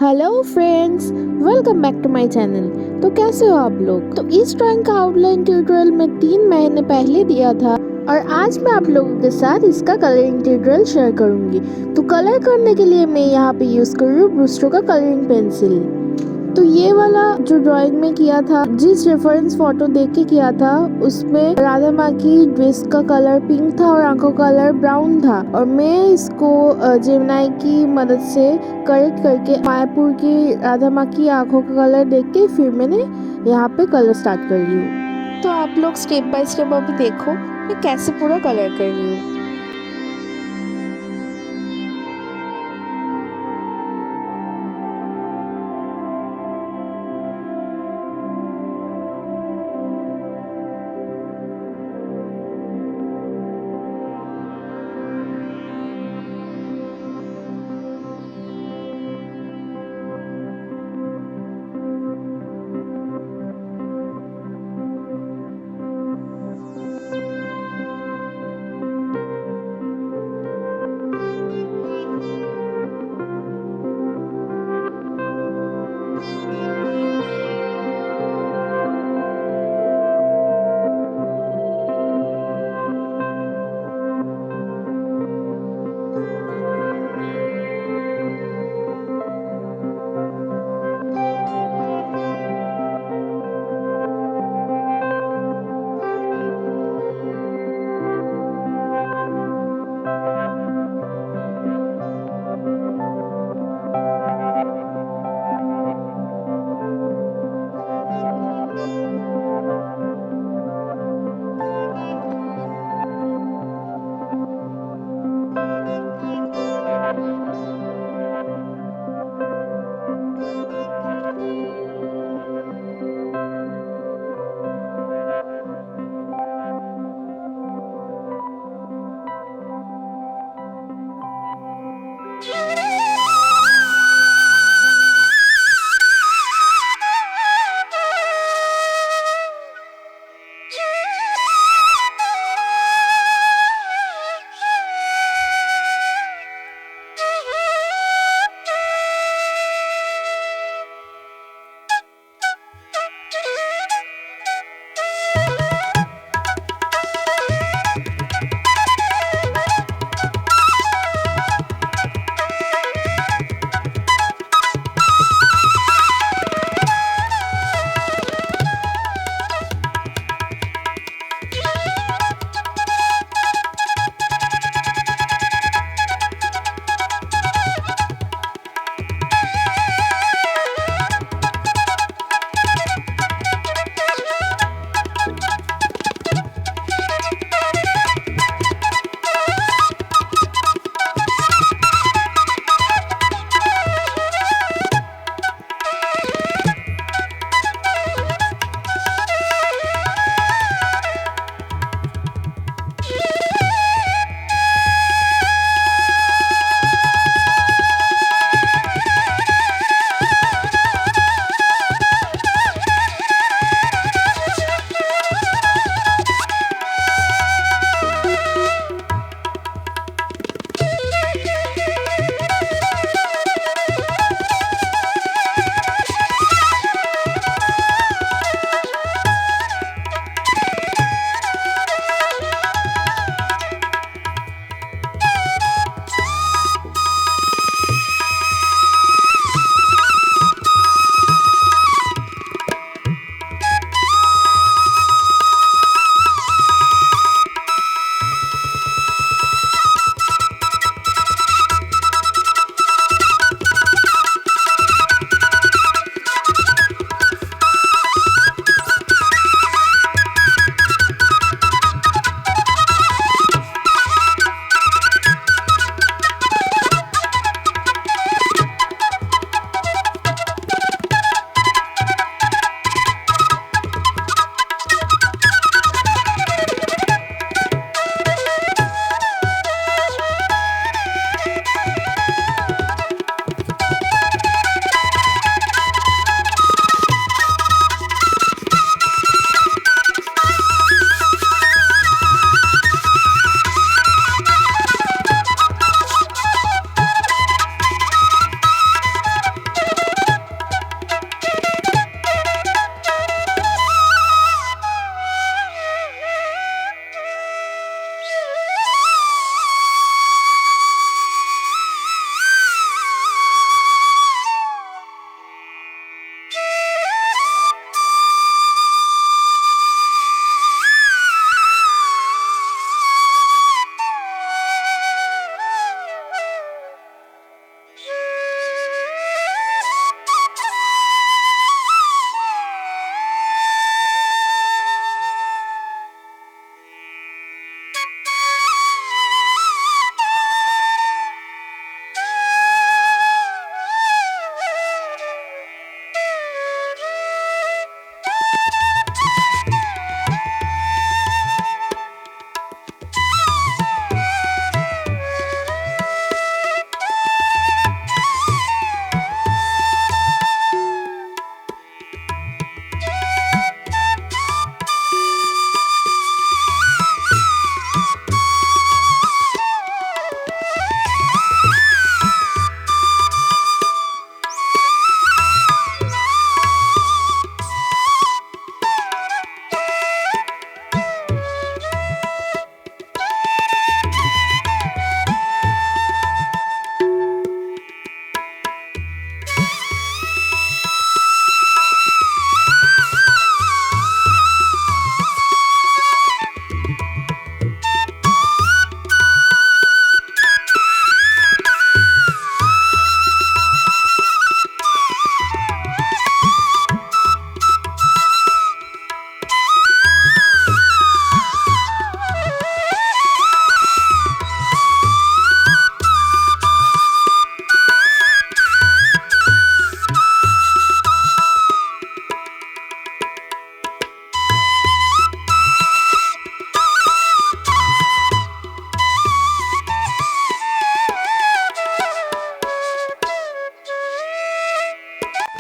Hello friends, welcome back to my channel. तो कैसे हो आप लोग? तो इस ड्राइंग का आउटलाइन ट्यूटोरियल मैं 3 महीने पहले दिया था और आज मैं आप लोगों के साथ इसका कलरिंग ट्यूटोरियल शेयर करूंगी। तो कलर करने के लिए मैं यहाँ पे यूज़ कर रही हूँ ब्रूस्टो का कलरिंग पेंसिल। तो ये वाला जो ड्राइंग में किया था, जिस रेफरेंस फोटो देख के किया था, उसमें राधा माँ की ड्रेस का कलर पिंक था और आंखों का कलर ब्राउन था। और मैं इसको जेमिनाई की मदद से करेक्ट करके मायापुर की राधा माँ की आंखों का कलर देख के फिर मैंने यहाँ पे कलर स्टार्ट कर रही हूँ। तो आप लोग स्टेप बाय स्टेप अभी देखो मैं कैसे पूरा कलर कर रही हूँ।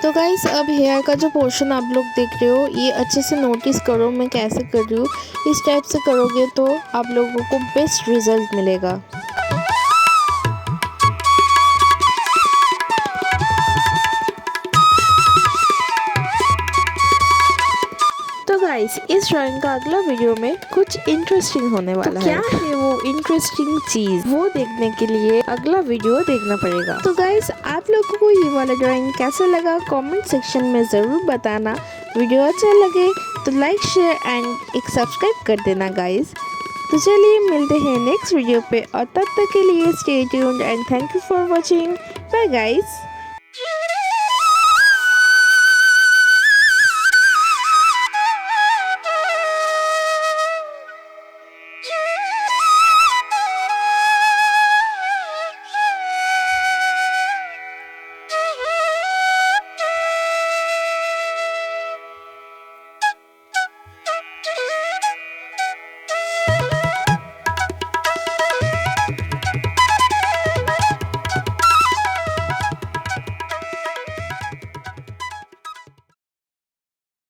तो गाइस अब हेयर का जो पोर्शन आप लोग देख रहे हो ये अच्छे से नोटिस करो मैं कैसे कर रही हूँ। इस टाइप से करोगे तो आप लोगों को बेस्ट रिजल्ट मिलेगा। तो गाइस इस ड्राइंग का अगला वीडियो में कुछ इंटरेस्टिंग होने वाला है। क्या है वो इंटरेस्टिंग चीज, वो देखने के लिए अगला वीडियो देखना पड़ेगा। तो गाइस आप लोगों को ये वाला ड्राइंग कैसा लगा कमेंट सेक्शन में जरूर बताना। वीडियो अच्छा लगे तो लाइक शेयर एंड एक सब्सक्राइब कर देना गाइस। तो चलिए मिलते हैं नेक्स्ट वीडियो पे और तब तक के लिए stay tuned and thank you for watching. Bye guys.